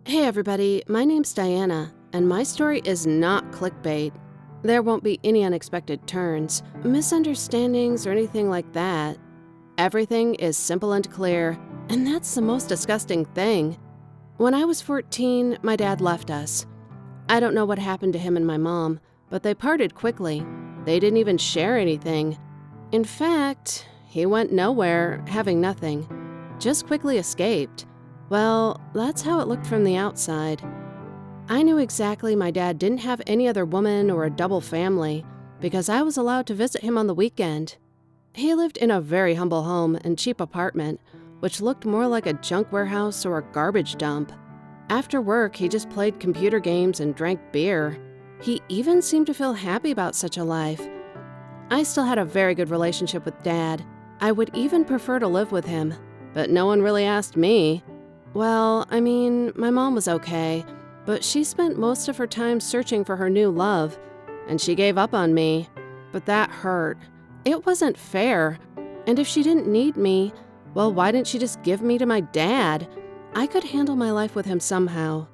Hey everybody, my name's Diana, and my story is not clickbait. There won't be any unexpected turns, misunderstandings, or anything like that. Everything is simple and clear, and that's the most disgusting thing. When I was 14, my dad left us. I don't know what happened to him and my mom, but they parted quickly. They didn't even share anything. In fact, he went nowhere, having nothing. Just quickly escaped. Well, that's how it looked from the outside. I knew exactly my dad didn't have any other woman or a double family because I was allowed to visit him on the weekend. He lived in a very humble home and cheap apartment, which looked more like a junk warehouse or a garbage dump. After work, he just played computer games and drank beer. He even seemed to feel happy about such a life. I still had a very good relationship with Dad. I would even prefer to live with him, but no one really asked me. Well, my mom was okay, but she spent most of her time searching for her new love, and she gave up on me. But that hurt. It wasn't fair. And if she didn't need me, well, why didn't she just give me to my dad? I could handle my life with him somehow.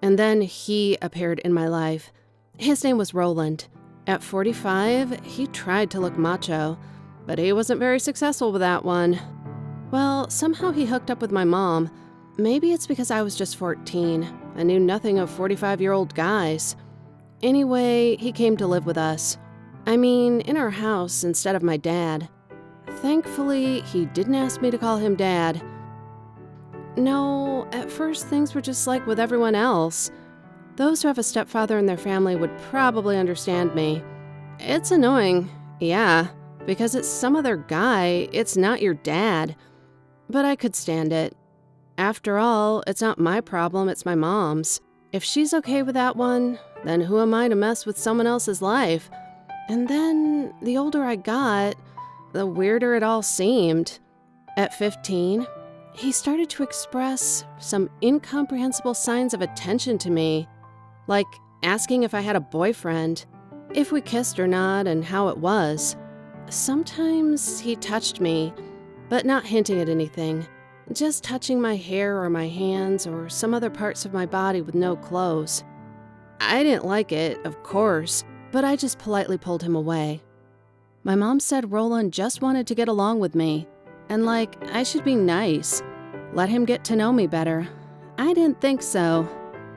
And then he appeared in my life. His name was Roland. At 45, he tried to look macho, but he wasn't very successful with that one. Well, somehow he hooked up with my mom. Maybe it's because I was just 14. I knew nothing of 45-year-old guys. Anyway, he came to live with us. In our house instead of my dad. Thankfully, he didn't ask me to call him Dad. No, at first things were just like with everyone else. Those who have a stepfather in their family would probably understand me. It's annoying, yeah, because it's some other guy, it's not your dad. But I could stand it. After all, it's not my problem, it's my mom's. If she's okay with that one, then who am I to mess with someone else's life? And then, the older I got, the weirder it all seemed. At 15, he started to express some incomprehensible signs of attention to me, like asking if I had a boyfriend, if we kissed or not, and how it was. Sometimes he touched me, but not hinting at anything. Just touching my hair or my hands or some other parts of my body with no clothes. I didn't like it, of course, but I just politely pulled him away. My mom said Roland just wanted to get along with me, and I should be nice, let him get to know me better. I didn't think so,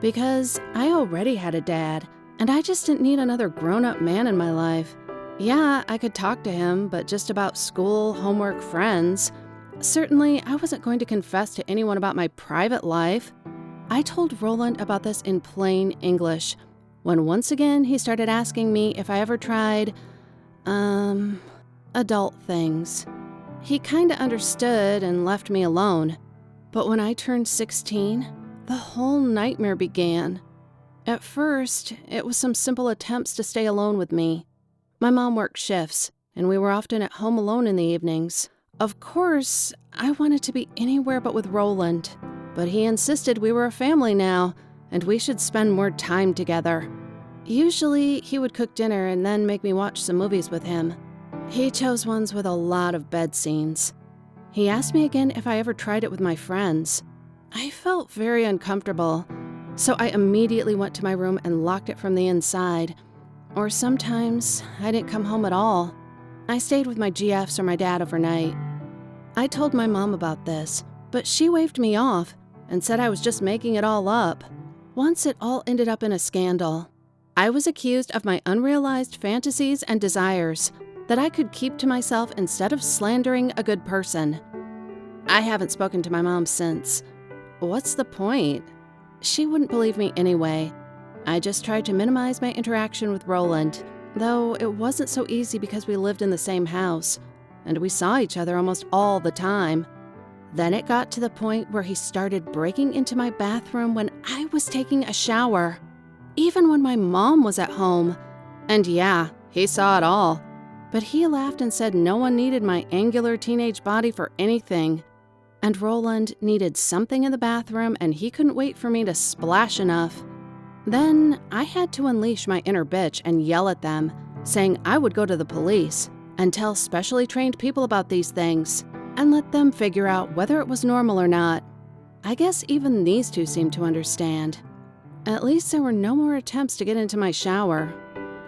because I already had a dad, and I just didn't need another grown-up man in my life. Yeah, I could talk to him, but just about school, homework, friends. Certainly, I wasn't going to confess to anyone about my private life. I told Roland about this in plain English, when once again he started asking me if I ever tried, adult things. He kinda understood and left me alone. But when I turned 16, the whole nightmare began. At first, it was some simple attempts to stay alone with me. My mom worked shifts, and we were often at home alone in the evenings. Of course, I wanted to be anywhere but with Roland, but he insisted we were a family now, and we should spend more time together. Usually, he would cook dinner and then make me watch some movies with him. He chose ones with a lot of bed scenes. He asked me again if I ever tried it with my friends. I felt very uncomfortable, so I immediately went to my room and locked it from the inside. Or sometimes, I didn't come home at all. I stayed with my GFs or my dad overnight. I told my mom about this, but she waved me off and said I was just making it all up. Once it all ended up in a scandal. I was accused of my unrealized fantasies and desires that I could keep to myself instead of slandering a good person. I haven't spoken to my mom since. What's the point? She wouldn't believe me anyway. I just tried to minimize my interaction with Roland, though it wasn't so easy because we lived in the same house, and we saw each other almost all the time. Then it got to the point where he started breaking into my bathroom when I was taking a shower, even when my mom was at home. And yeah, he saw it all. But he laughed and said no one needed my angular teenage body for anything. And Roland needed something in the bathroom, and he couldn't wait for me to splash enough. Then I had to unleash my inner bitch and yell at them, saying I would go to the police and tell specially trained people about these things and let them figure out whether it was normal or not. I guess even these two seemed to understand. At least there were no more attempts to get into my shower.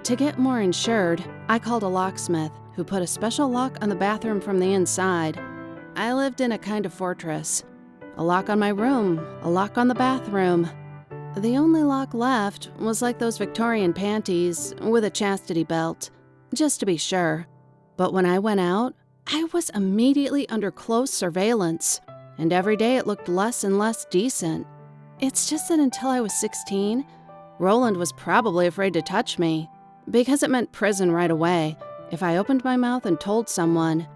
To get more insured, I called a locksmith who put a special lock on the bathroom from the inside. I lived in a kind of fortress. A lock on my room, a lock on the bathroom. The only lock left was like those Victorian panties with a chastity belt, just to be sure. But when I went out, I was immediately under close surveillance, and every day it looked less and less decent. It's just that until I was 16, Roland was probably afraid to touch me, because it meant prison right away if I opened my mouth and told someone.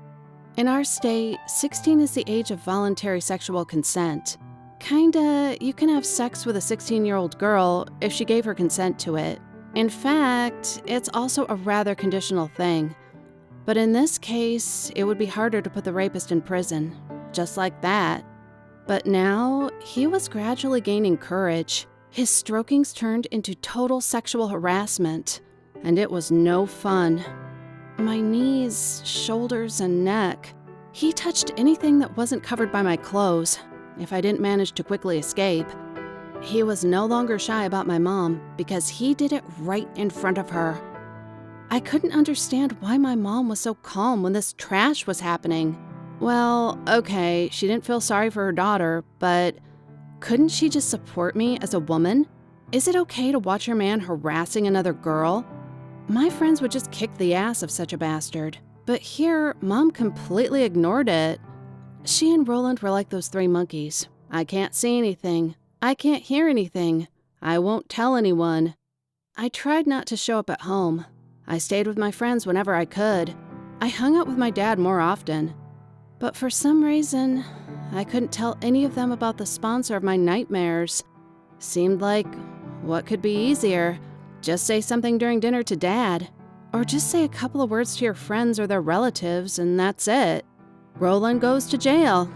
In our state, 16 is the age of voluntary sexual consent. Kinda, you can have sex with a 16-year-old girl if she gave her consent to it. In fact, it's also a rather conditional thing. But in this case, it would be harder to put the rapist in prison, just like that. But now, he was gradually gaining courage. His strokings turned into total sexual harassment, and it was no fun. My knees, shoulders, and neck. He touched anything that wasn't covered by my clothes, if I didn't manage to quickly escape. He was no longer shy about my mom because he did it right in front of her. I couldn't understand why my mom was so calm when this trash was happening. Well, okay, she didn't feel sorry for her daughter, but couldn't she just support me as a woman? Is it okay to watch your man harassing another girl? My friends would just kick the ass of such a bastard. But here, Mom completely ignored it. She and Roland were like those three monkeys. I can't see anything. I can't hear anything. I won't tell anyone. I tried not to show up at home. I stayed with my friends whenever I could. I hung out with my dad more often. But for some reason, I couldn't tell any of them about the sponsor of my nightmares. Seemed like, what could be easier? Just say something during dinner to Dad. Or just say a couple of words to your friends or their relatives, and that's it. Roland goes to jail.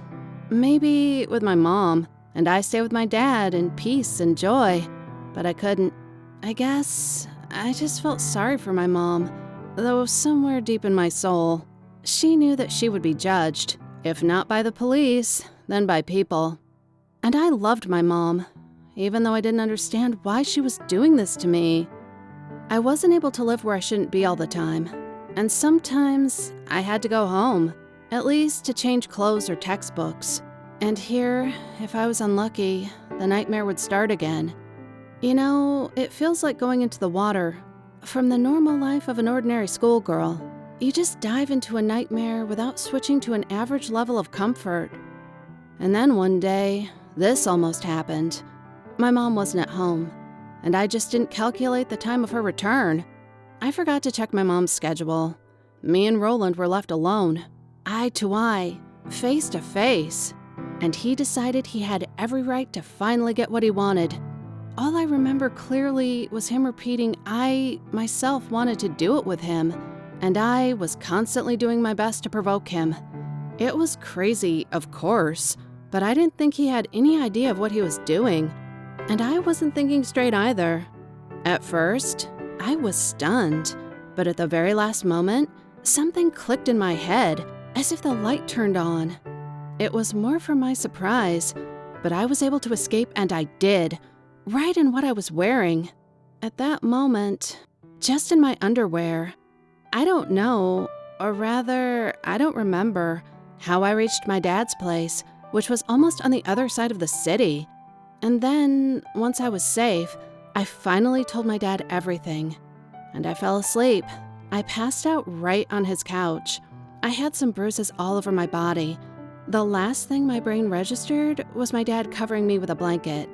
Maybe with my mom, and I stay with my dad in peace and joy. But I couldn't. I guess I just felt sorry for my mom, though somewhere deep in my soul, she knew that she would be judged, if not by the police, then by people. And I loved my mom, even though I didn't understand why she was doing this to me. I wasn't able to live where I shouldn't be all the time, and sometimes I had to go home, at least to change clothes or textbooks. And here, if I was unlucky, the nightmare would start again. You know, it feels like going into the water. From the normal life of an ordinary schoolgirl, you just dive into a nightmare without switching to an average level of comfort. And then one day, this almost happened. My mom wasn't at home, and I just didn't calculate the time of her return. I forgot to check my mom's schedule. Me and Roland were left alone, eye to eye, face to face, and he decided he had every right to finally get what he wanted. All I remember clearly was him repeating I, myself, wanted to do it with him, and I was constantly doing my best to provoke him. It was crazy, of course, but I didn't think he had any idea of what he was doing. And I wasn't thinking straight either. At first, I was stunned, but at the very last moment, something clicked in my head, as if the light turned on. It was more for my surprise, but I was able to escape, and I did, right in what I was wearing. At that moment, just in my underwear. I don't know, or rather, I don't remember, how I reached my dad's place, which was almost on the other side of the city. And then, once I was safe, I finally told my dad everything. And I fell asleep. I passed out right on his couch. I had some bruises all over my body. The last thing my brain registered was my dad covering me with a blanket.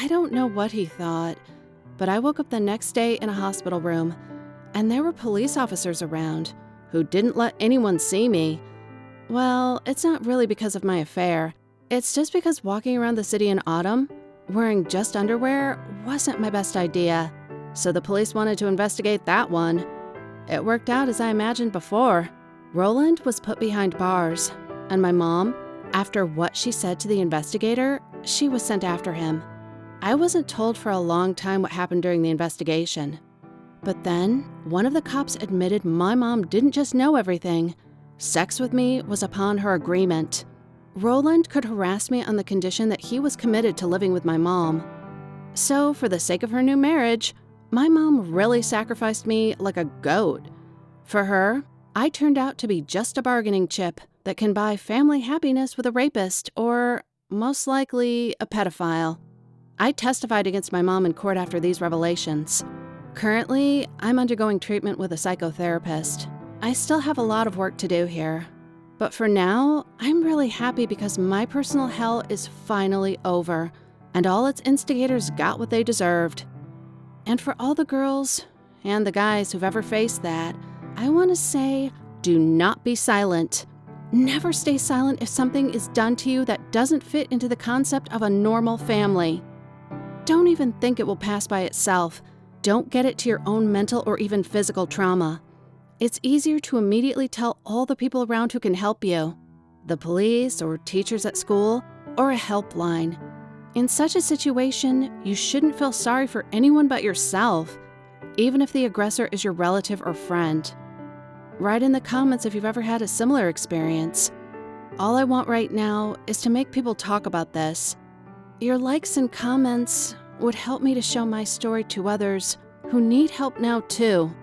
I don't know what he thought, but I woke up the next day in a hospital room, and there were police officers around who didn't let anyone see me. Well, it's not really because of my affair. It's just because walking around the city in autumn, wearing just underwear, wasn't my best idea. So the police wanted to investigate that one. It worked out as I imagined before. Roland was put behind bars, and my mom, after what she said to the investigator, she was sent after him. I wasn't told for a long time what happened during the investigation. But then, one of the cops admitted my mom didn't just know everything. Sex with me was upon her agreement. Roland could harass me on the condition that he was committed to living with my mom. So, for the sake of her new marriage, my mom really sacrificed me like a goat. For her, I turned out to be just a bargaining chip that can buy family happiness with a rapist or, most likely, a pedophile. I testified against my mom in court after these revelations. Currently, I'm undergoing treatment with a psychotherapist. I still have a lot of work to do here. But for now, I'm really happy because my personal hell is finally over, and all its instigators got what they deserved. And for all the girls and the guys who've ever faced that, I want to say, do not be silent. Never stay silent if something is done to you that doesn't fit into the concept of a normal family. Don't even think it will pass by itself. Don't get it to your own mental or even physical trauma. It's easier to immediately tell all the people around who can help you, the police or teachers at school, or a helpline. In such a situation, you shouldn't feel sorry for anyone but yourself, even if the aggressor is your relative or friend. Write in the comments if you've ever had a similar experience. All I want right now is to make people talk about this. Your likes and comments would help me to show my story to others who need help now too.